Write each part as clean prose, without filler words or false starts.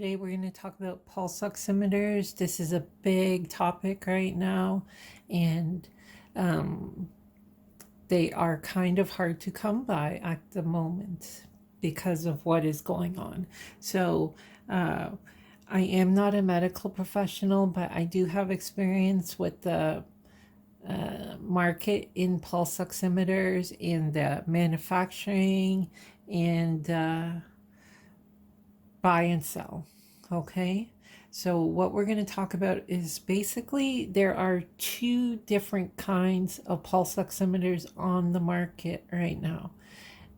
Today we're going to talk about pulse oximeters. This is a big topic right now, and they are kind of hard to come by at the moment because of what is going on. So I am not a medical professional, but I do have experience with the market in pulse oximeters, in the manufacturing, and buy and sell. Okay, so what we're going to talk about is basically there are two different kinds of pulse oximeters on the market right now.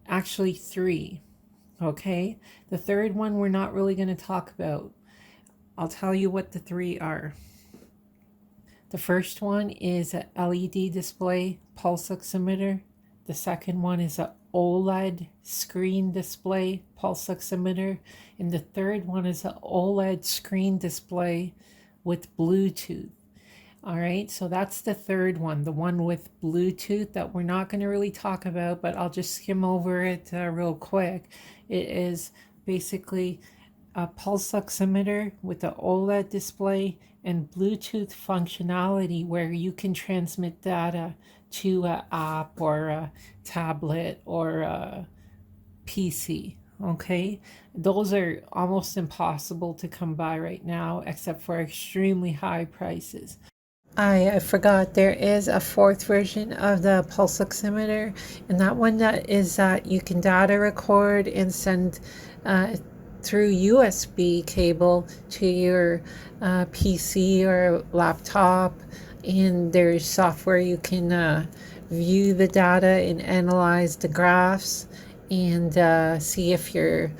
Actually, three. Okay, the third one we're not really going to talk about. I'll tell you what the three are. The first one is an LED display pulse oximeter. The second one is an OLED screen display pulse oximeter. And the third one is an OLED screen display with Bluetooth. All right, so that's the third one, the one with Bluetooth that we're not going to really talk about, but I'll just skim over it real quick. It is basically a pulse oximeter with an OLED display and Bluetooth functionality where you can transmit data to an app or a tablet or a PC. Okay, those are almost impossible to come by right now except for extremely high prices. I forgot there is a fourth version of the pulse oximeter, and that one that is that you can data record and send through USB cable to your PC or laptop, and there's software you can view the data and analyze the graphs and see if your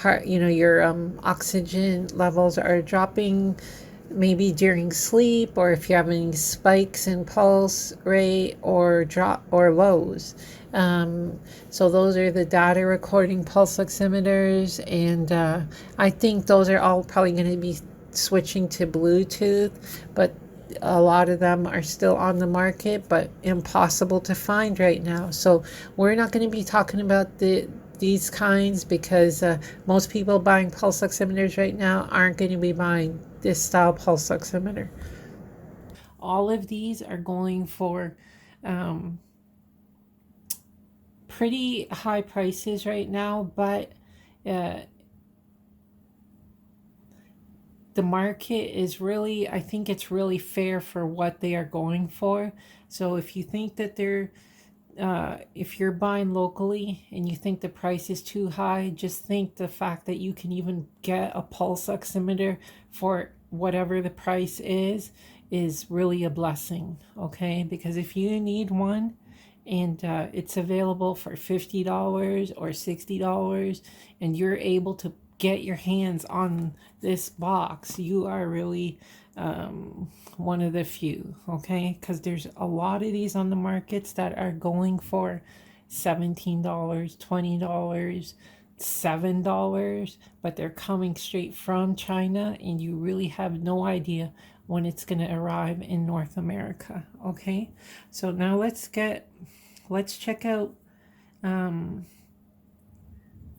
heart, your oxygen levels are dropping maybe during sleep, or if you have any spikes in pulse rate or drop or lows. So those are the data recording pulse oximeters, and I think those are all probably going to be switching to Bluetooth, but a lot of them are still on the market but impossible to find right now. So we're not going to be talking about these kinds because most people buying pulse oximeters right now aren't going to be buying this style pulse oximeter. All of these are going for pretty high prices right now, but the market is really, I think it's really fair for what they are going for. So if you think that if you're buying locally and you think the price is too high, just think the fact that you can even get a pulse oximeter for whatever the price is really a blessing, okay? Because if you need one and it's available for $50 or $60 and you're able to get your hands on this box, you are really one of the few, okay? Because there's a lot of these on the markets that are going for $17, $20, $7, but they're coming straight from China, and you really have no idea when it's going to arrive in North America, okay? So now let's check out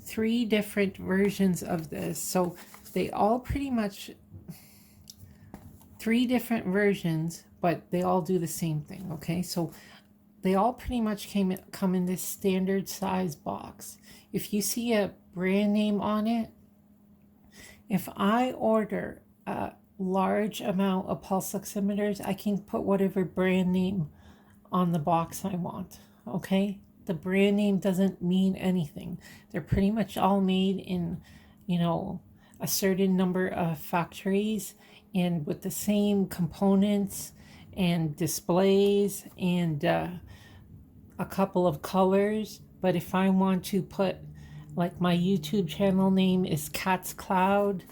three different versions of this. So they all pretty much three different versions, but they all do the same thing, okay? So they all pretty much come in this standard size box. If you see a brand name on it, if I order a large amount of pulse oximeters, I can put whatever brand name on the box I want, okay? The brand name doesn't mean anything. They're pretty much all made in, a certain number of factories and with the same components and displays and a couple of colors. But if I want to put, like, my YouTube channel name is Cat's Cloud,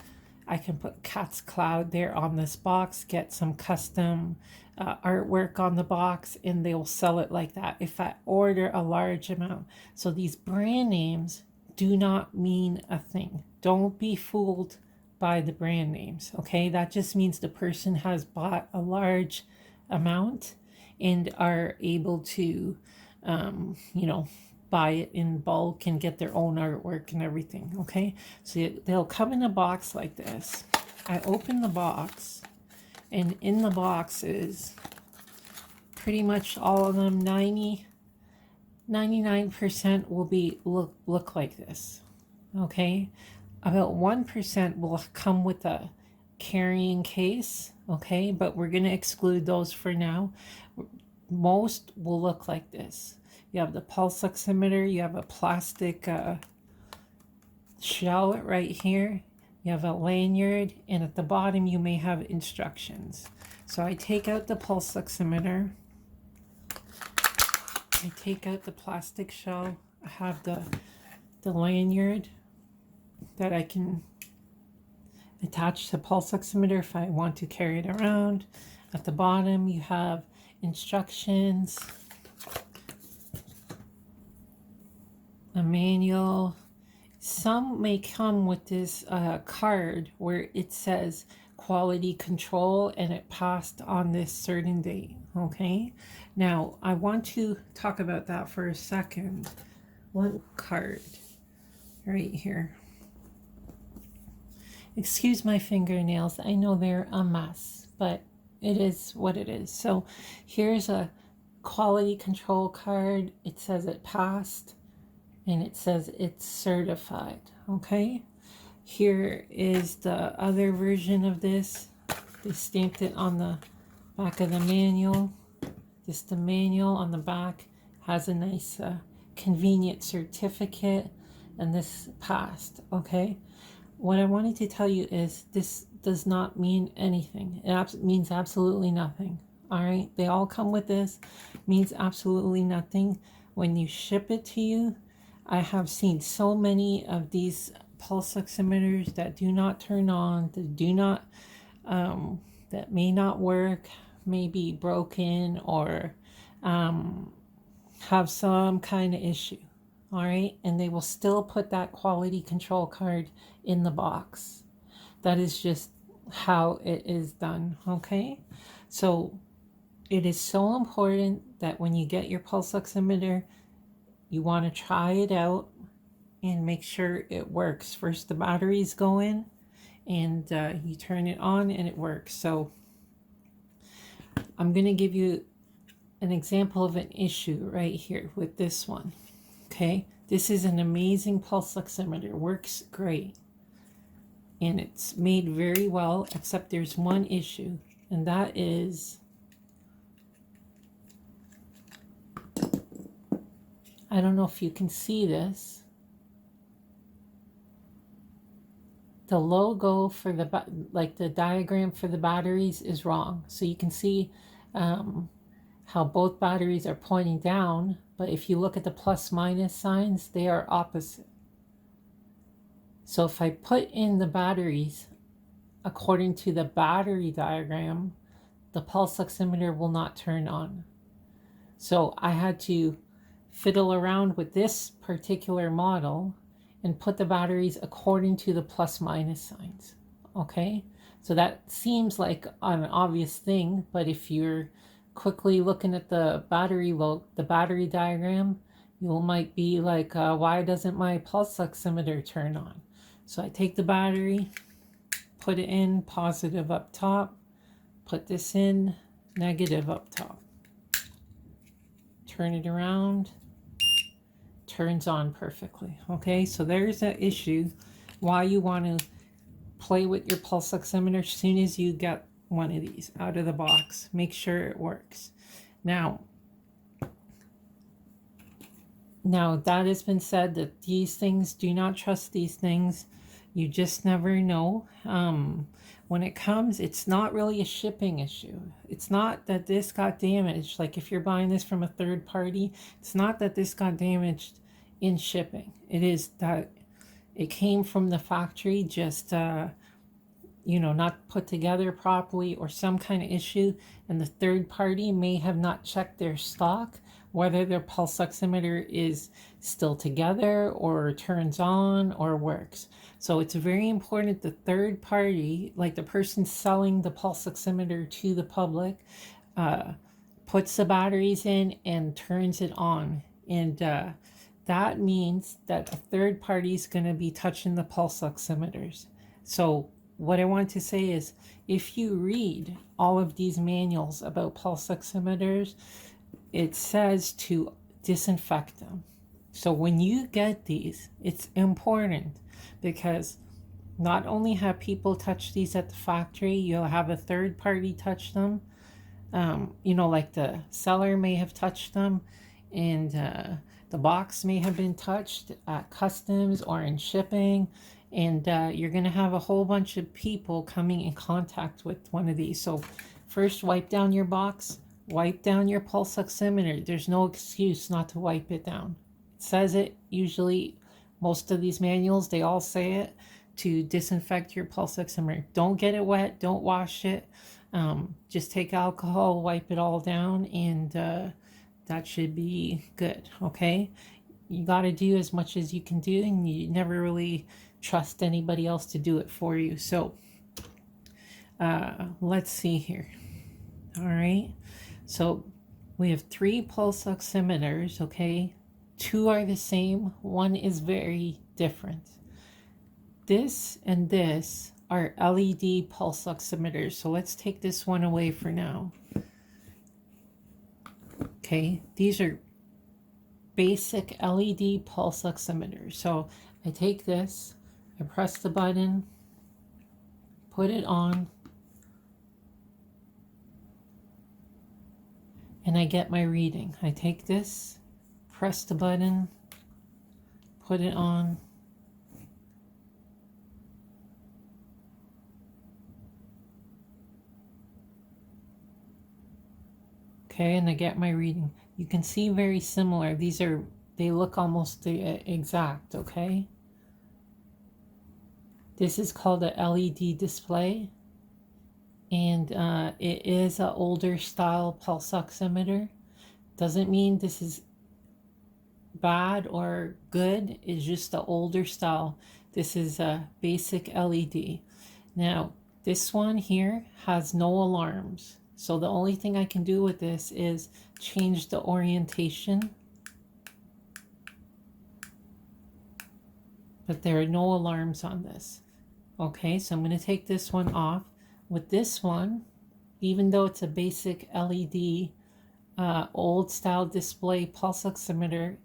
I can put Cat's Cloud there on this box, get some custom artwork on the box, and they'll sell it like that if I order a large amount. So these brand names do not mean a thing. Don't be fooled by the brand names, okay? That just means the person has bought a large amount and are able to, buy it in bulk and get their own artwork and everything. Okay, so they'll come in a box like this. I open the box, and in the box is pretty much all of them. 99% will be look like this. Okay, about 1% will come with a carrying case. Okay, but we're going to exclude those for now. Most will look like this. You have the pulse oximeter, you have a plastic shell right here, you have a lanyard, and at the bottom you may have instructions. So I take out the pulse oximeter, I take out the plastic shell, I have the lanyard that I can attach to pulse oximeter if I want to carry it around. At the bottom you have instructions, a manual. Some may come with this card where it says quality control and it passed on this certain date. Okay, now I want to talk about that for a second. One card right here. Excuse my fingernails, I know they're a mess, but it is what it is. So here's a quality control card. It says it passed and it says it's certified. Okay, here is the other version of this. They stamped it on the back of the manual. Just the manual on the back has a nice convenient certificate, and this passed. Okay, what I wanted to tell you is this does not mean anything. It means absolutely nothing. All right, they all come with this. Means absolutely nothing. When you ship it to you, I have seen so many of these pulse oximeters that do not turn on, that do not, that may not work, may be broken, or have some kind of issue. All right, and they will still put that quality control card in the box. That is just how it is done. Okay, so it is so important that when you get your pulse oximeter, you want to try it out and make sure it works. First the batteries go in, and you turn it on and it works. So I'm going to give you an example of an issue right here with this one. Okay, this is an amazing pulse oximeter, works great, and it's made very well, except there's one issue, and that is, I don't know if you can see this, the logo for the the diagram for the batteries is wrong. So you can see how both batteries are pointing down, but if you look at the plus minus signs, they are opposite. So if I put in the batteries according to the battery diagram, the pulse oximeter will not turn on. So I had to fiddle around with this particular model and put the batteries according to the plus minus signs. Okay, so that seems like an obvious thing, but if you're quickly looking at the battery diagram, you might be like, why doesn't my pulse oximeter turn on? So I take the battery, put it in, positive up top, put this in, negative up top, turn it around, turns on perfectly. Okay, so there's an issue why you want to play with your pulse oximeter. As soon as you get one of these out of the box, make sure it works. Now that has been said, that these things, do not trust these things. You just never know. When it comes, it's not really a shipping issue. It's not that this got damaged. Like if you're buying this from a third party, it's not that this got damaged in shipping. It is that it came from the factory, just not put together properly, or some kind of issue, and the third party may have not checked their stock, whether their pulse oximeter is still together or turns on or works. So it's very important the third party, like the person selling the pulse oximeter to the public, puts the batteries in and turns it on. And that means that a third party is going to be touching the pulse oximeters. So what I want to say is, if you read all of these manuals about pulse oximeters, it says to disinfect them. So when you get these, it's important, because not only have people touch these at the factory, you'll have a third party touch them. Like the seller may have touched them, and the box may have been touched at customs or in shipping, and you're going to have a whole bunch of people coming in contact with one of these. So first, wipe down your box, wipe down your pulse oximeter. There's no excuse not to wipe it down. It says it usually, most of these manuals, they all say it, to disinfect your pulse oximeter. Don't get it wet, don't wash it. Just take alcohol, wipe it all down, and that should be good. Okay, you got to do as much as you can do, and you never really trust anybody else to do it for you. So let's see here. All right, so we have 3 pulse oximeters. Okay, 2 are the same, 1 is very different. This and this are LED pulse oximeters. So let's take this one away for now. Okay, these are basic LED pulse oximeters. So I take this, I press the button, put it on, and I get my reading. I take this, press the button, put it on, okay, and I get my reading. You can see very similar. They look almost exact, okay? This is called a LED display, and it is an older style pulse oximeter. Doesn't mean this is bad or good, it's just the older style. This is a basic LED. Now, this one here has no alarms. So the only thing I can do with this is change the orientation. But there are no alarms on this. Okay, so I'm going to take this one off. With this one, even though it's a basic LED old style display pulse oximeter,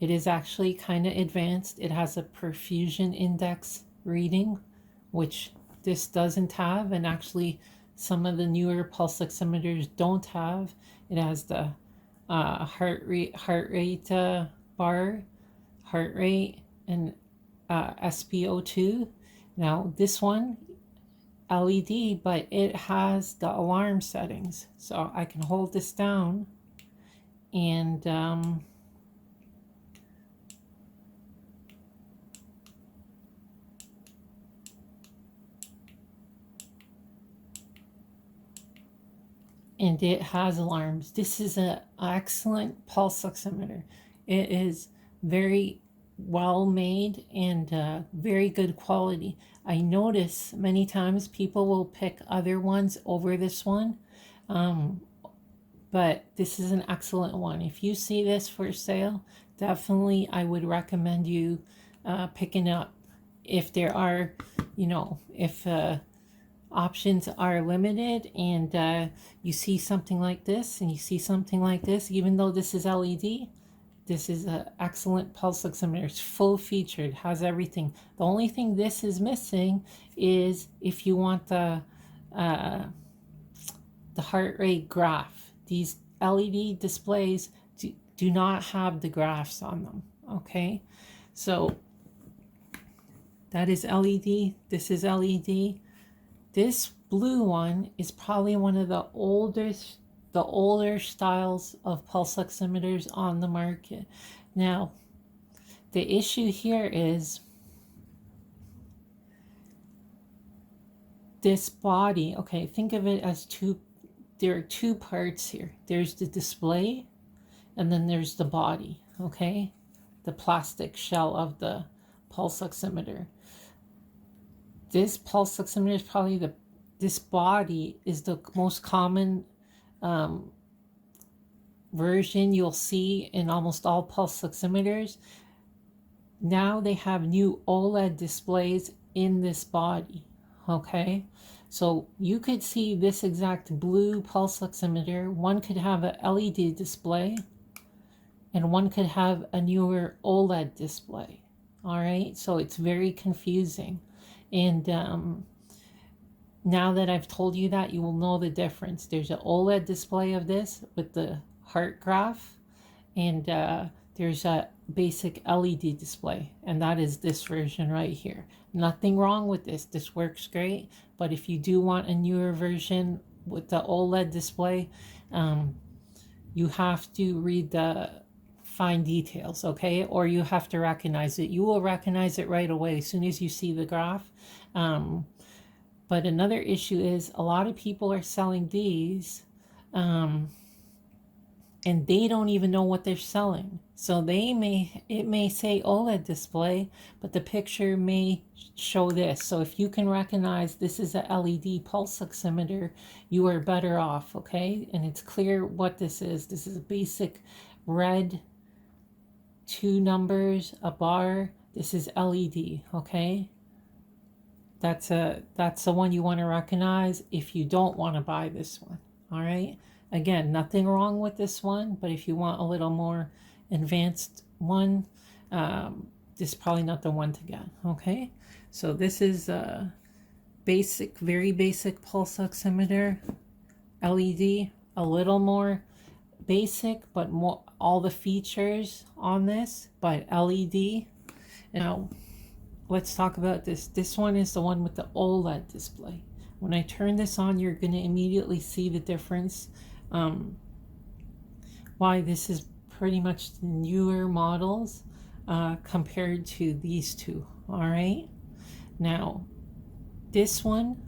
it is actually kind of advanced. It has a perfusion index reading, which this doesn't have, and actually some of the newer pulse oximeters don't have. It has the heart rate bar, heart rate, and SpO2. Now this one, LED, but it has the alarm settings. So I can hold this down, and it has alarms. This is an excellent pulse oximeter. It is very well made and very good quality. I notice many times people will pick other ones over this one, but this is an excellent one. If you see this for sale, definitely I would recommend you picking up. If there are, if options are limited, and you see something like this and you see something like this, even though this is LED, this is an excellent pulse oximeter. It's full featured, has everything. The only thing this is missing is if you want the heart rate graph. These LED displays do not have the graphs on them. Okay, so that is LED. This is LED. This blue one is probably one of the older styles of pulse oximeters on the market. Now, the issue here is this body. Okay, think of it as there are 2 parts here. There's the display, and then there's the body, okay? The plastic shell of the pulse oximeter. This pulse oximeter is probably this body is the most common version you'll see in almost all pulse oximeters. Now they have new OLED displays in this body. Okay, so you could see this exact blue pulse oximeter. One could have a LED display and one could have a newer OLED display. All right, so it's very confusing. And now that I've told you that, you will know the difference. There's an OLED display of this with the heart graph, and there's a basic LED display, and that is this version right here. Nothing wrong with this. This works great, but if you do want a newer version with the OLED display, you have to read the fine details, okay? Or you have to recognize it. You will recognize it right away as soon as you see the graph. But another issue is a lot of people are selling these and they don't even know what they're selling. So it may say OLED display, but the picture may show this. So if you can recognize this is a LED pulse oximeter, you are better off, okay? And it's clear what this is. This is a basic red, 2 numbers, a bar. This is LED, okay? That's the one you want to recognize if you don't want to buy this one. All right. Again, nothing wrong with this one, but if you want a little more advanced one, this is probably not the one to get. Okay. So this is a basic, very basic pulse oximeter, LED, a little more basic, but more all the features on this, but LED. Now, let's talk about this. This one is the one with the OLED display. When I turn this on, you're going to immediately see the difference. Why this is pretty much the newer models compared to these two. All right. Now, this one,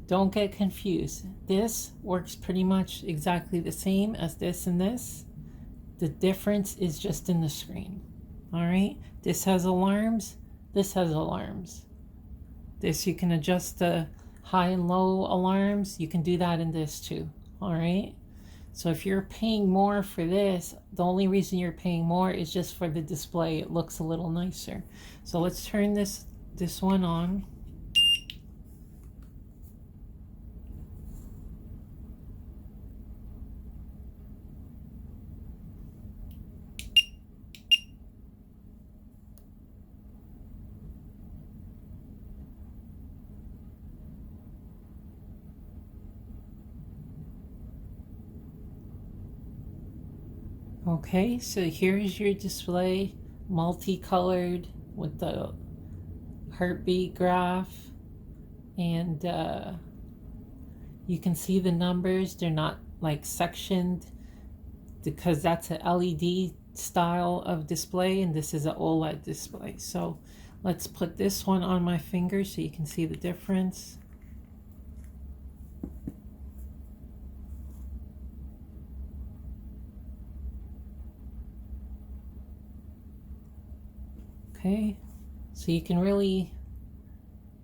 don't get confused. This works pretty much exactly the same as this and this. The difference is just in the screen. All right. This has alarms. This has alarms. This, you can adjust the high and low alarms. You can do that in this too. All right. So if you're paying more for this, the only reason you're paying more is just for the display. It looks a little nicer. So let's turn this one on. Okay, so here's your display, multicolored with the heartbeat graph, and you can see the numbers. They're not like sectioned because that's an LED style of display and this is an OLED display. So let's put this one on my finger so you can see the difference. Okay, so you can really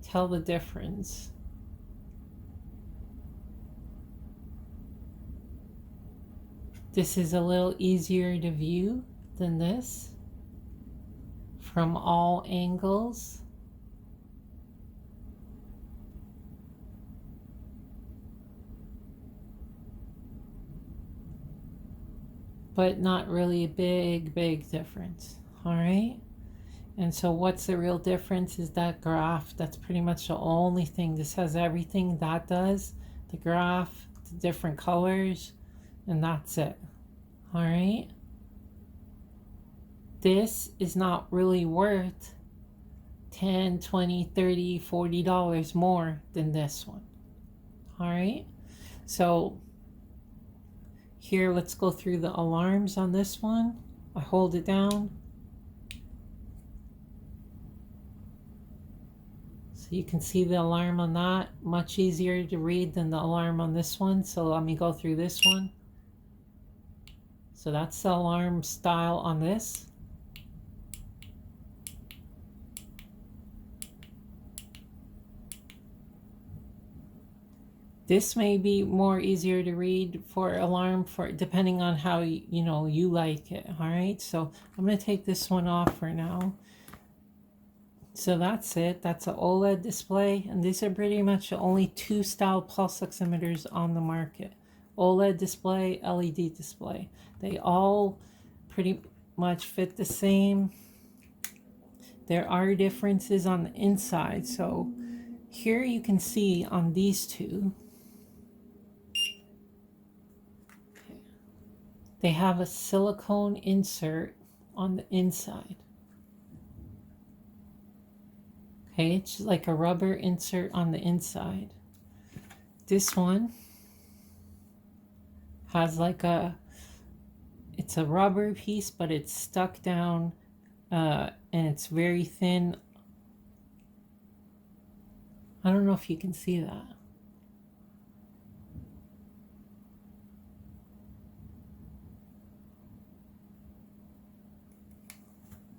tell the difference. This is a little easier to view than this from all angles. But not really a big difference. All right. And so what's the real difference is that graph. That's pretty much the only thing. This has everything that does. The graph, the different colors, and that's it. All right. This is not really worth $10, $20, $30, $40 more than this one. All right. So here, let's go through the alarms on this one. I hold it down. You can see the alarm on that, much easier to read than the alarm on this one. So let me go through this one. So that's the alarm style on this. This may be more easier to read for alarm for depending on how you like it. All right, so I'm going to take this one off for now. So that's it. That's an OLED display, and these are pretty much the only two style pulse oximeters on the market. OLED display, LED display. They all pretty much fit the same. There are differences on the inside. So here you can see on these two, they have a silicone insert on the inside. Okay, it's like a rubber insert on the inside. This one has like it's a rubber piece, but it's stuck down and it's very thin. I don't know if you can see that.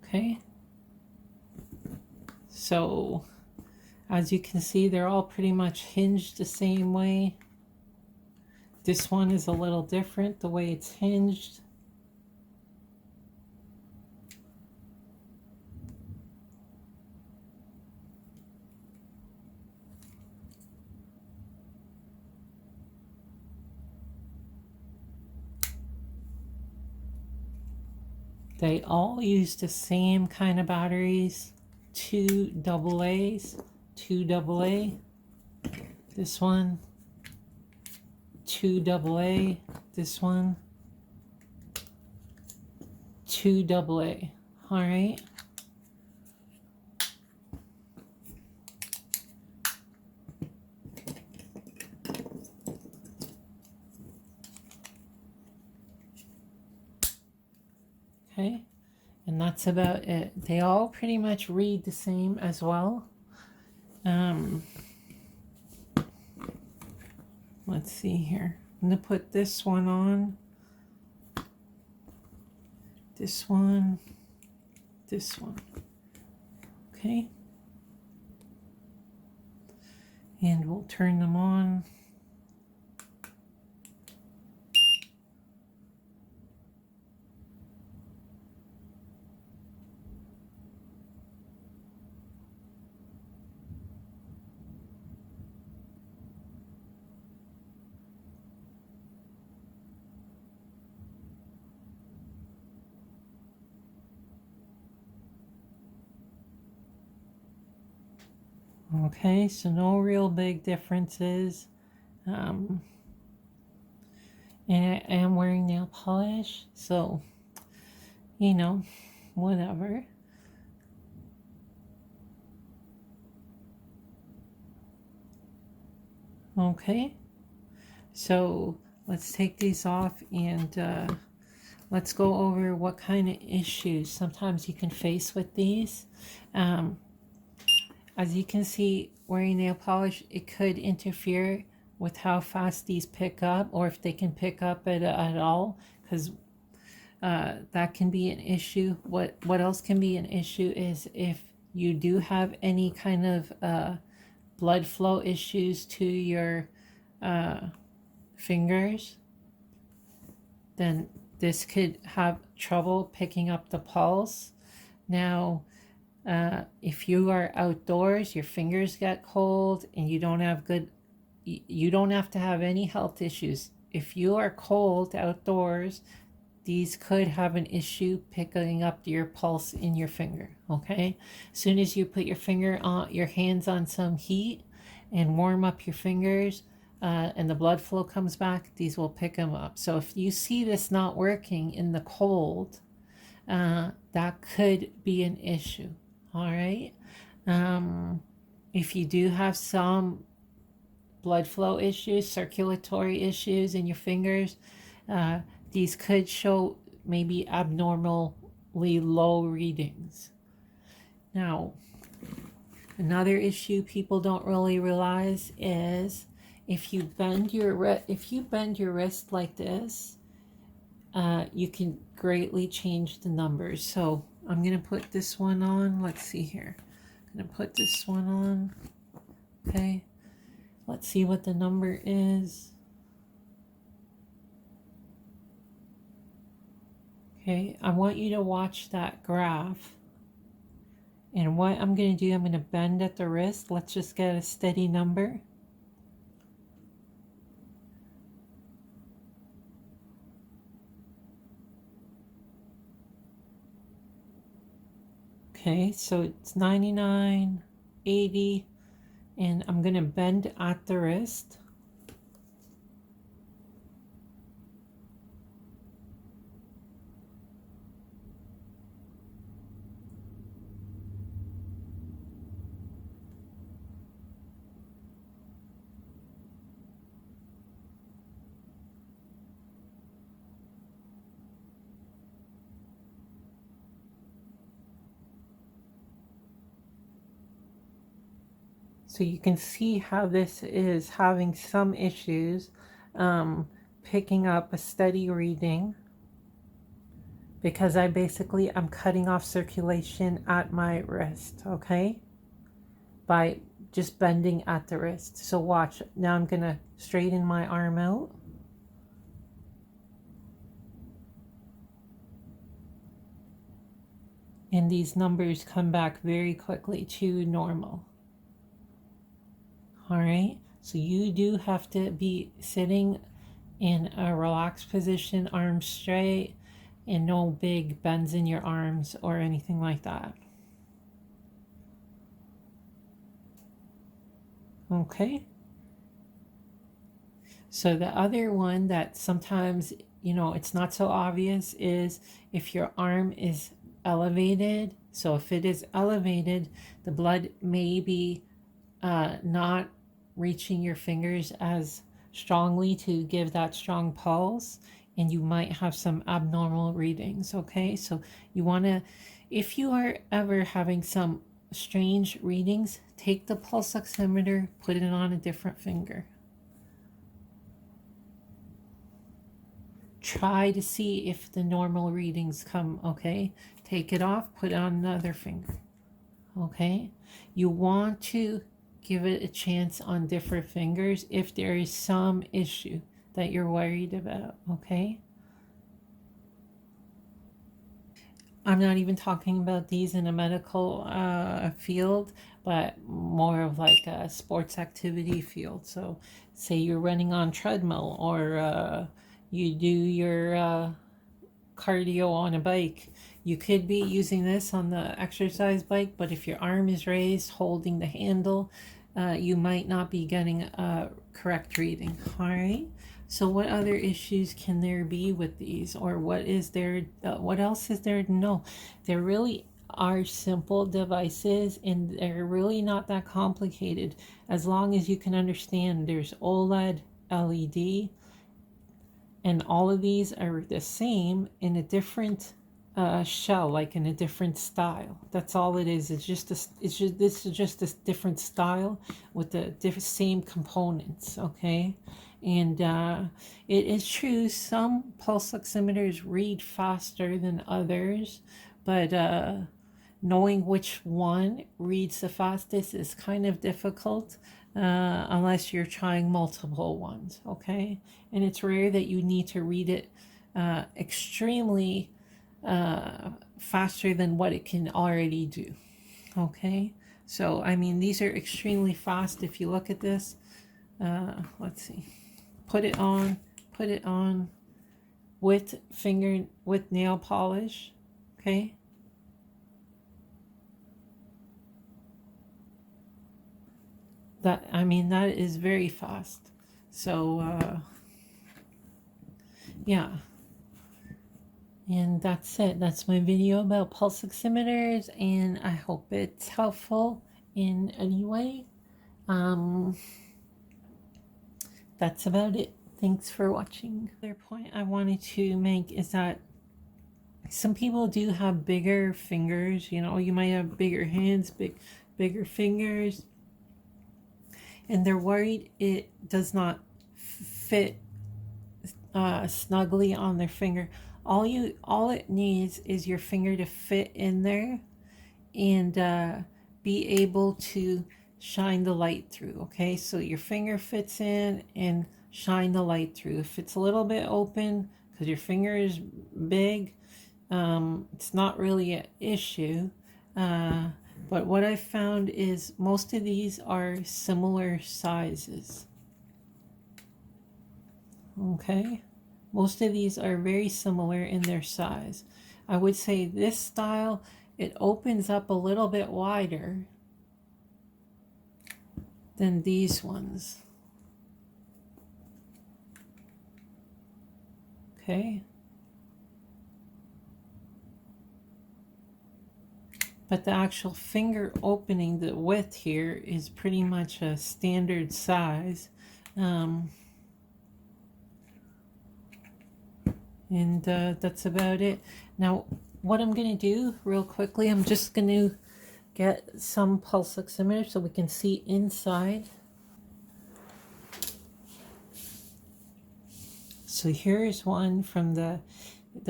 Okay. So, as you can see, they're all pretty much hinged the same way. This one is a little different, the way it's hinged. They all use the same kind of batteries, 2 AA's, 2 AA, this one, 2 AA, this one, 2 AA. All right. Okay, and that's about it. They all pretty much read the same as well. Let's see here. I'm going to put this one on. This one. This one. Okay. And we'll turn them on. Okay, so no real big differences. And I am wearing nail polish, so, you know, whatever. Okay, so let's take these off and let's go over what kind of issues sometimes you can face with these. As you can see, wearing nail polish, it could interfere with how fast these pick up, or if they can pick up at all, because that can be an issue. What else can be an issue is if you do have any kind of blood flow issues to your fingers, then this could have trouble picking up the pulse. Now, if you are outdoors, your fingers get cold and you don't have you don't have to have any health issues. If you are cold outdoors, these could have an issue picking up your pulse in your finger. Okay, as soon as you put your hands on some heat and warm up your fingers, and the blood flow comes back, these will pick them up. So if you see this not working in the cold, that could be an issue. All right. If you do have some blood flow issues, circulatory issues in your fingers, these could show maybe abnormally low readings. Now, another issue people don't really realize is if you bend your wrist like this, you can greatly change the numbers. So I'm going to put this one on. Let's see here. I'm going to put this one on. Okay. Let's see what the number is. Okay. I want you to watch that graph And what I'm going to do, I'm going to bend at the wrist. Let's just get a steady number. Okay, so it's 99, 80, and I'm going to bend at the wrist. So you can see how this is having some issues picking up a steady reading, because I'm cutting off circulation at my wrist, okay? By just bending at the wrist. So watch, now I'm gonna straighten my arm out. And these numbers come back very quickly to normal. All right, so you do have to be sitting in a relaxed position, arms straight, and no big bends in your arms or anything like that. Okay. So the other one that sometimes, it's not so obvious is if your arm is elevated. So if it is elevated, the blood may be not reaching your fingers as strongly to give that strong pulse, and you might have some abnormal readings. Okay, so you want to, if you are ever having some strange readings, take the pulse oximeter, put it on a different finger. Try to see if the normal readings come. Okay, take it off, put it on another finger. Okay, you want to give it a chance on different fingers if there is some issue that you're worried about. Okay, I'm not even talking about these in a medical field, but more of like a sports activity field. So say you're running on treadmill, or you do your cardio on a bike. You could be using this on the exercise bike, but if your arm is raised holding the handle, you might not be getting a correct reading. All right. So what other issues can there be with these, or what is there? What else is there to know? There really are simple devices, and they're really not that complicated as long as you can understand. There's OLED, LED, and all of these are the same in a different shell, like in a different style. That's all it is. This is just a different style with the same components. Okay, and it is true some pulse oximeters read faster than others, but knowing which one reads the fastest is kind of difficult unless you're trying multiple ones, okay? And it's rare that you need to read it extremely faster than what it can already do, okay? So, I mean, these are extremely fast. If you look at this, let's see, put it on with nail polish, okay? That, I mean, that is very fast. So yeah, and that's it. That's my video about pulse oximeters, and I hope it's helpful in any way. That's about it. Thanks for watching. Another point I wanted to make is that some people do have bigger fingers. You might have bigger hands, bigger fingers, and they're worried it does not fit snugly on their finger. All it needs is your finger to fit in there and be able to shine the light through. Okay, so your finger fits in and shine the light through. If it's a little bit open because your finger is big, it's not really an issue. But what I found is most of these are similar sizes. Okay, most of these are very similar in their size. I would say this style, it opens up a little bit wider than these ones. Okay. But the actual finger opening, the width here is pretty much a standard size. And that's about it. Now, what I'm going to do real quickly, I'm just going to get some pulse oximeters so we can see inside. So here's one from the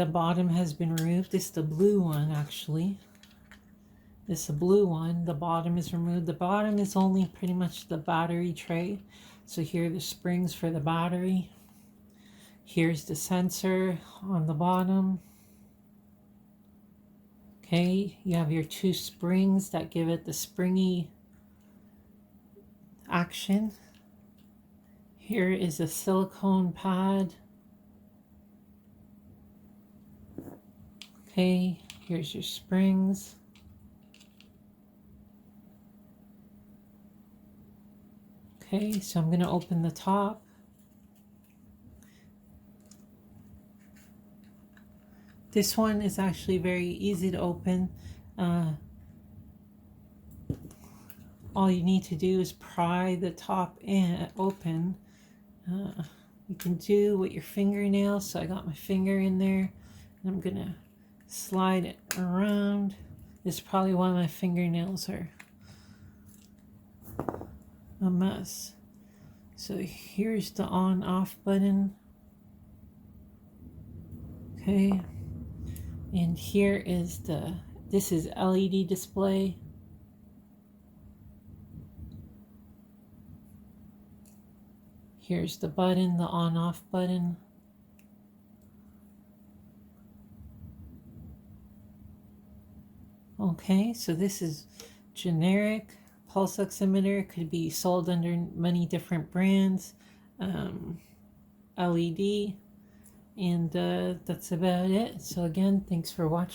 bottom has been removed. This is the blue one, actually. This is a blue one. The bottom is removed. The bottom is only pretty much the battery tray. So here are the springs for the battery. Here's the sensor on the bottom. Okay, you have your two springs that give it the springy action. Here is a silicone pad. Okay, here's your springs. Okay, so I'm going to open the top. This one is actually very easy to open. All you need to do is pry the top open. You can do with your fingernails. So I got my finger in there, and I'm going to slide it around. This is probably why my fingernails are a mess. So here's the on-off button. Okay. And here is this is LED display. Here's the button, the on-off button. Okay, so this is generic pulse oximeter. Could be sold under many different brands. LED. And that's about it. So again, thanks for watching.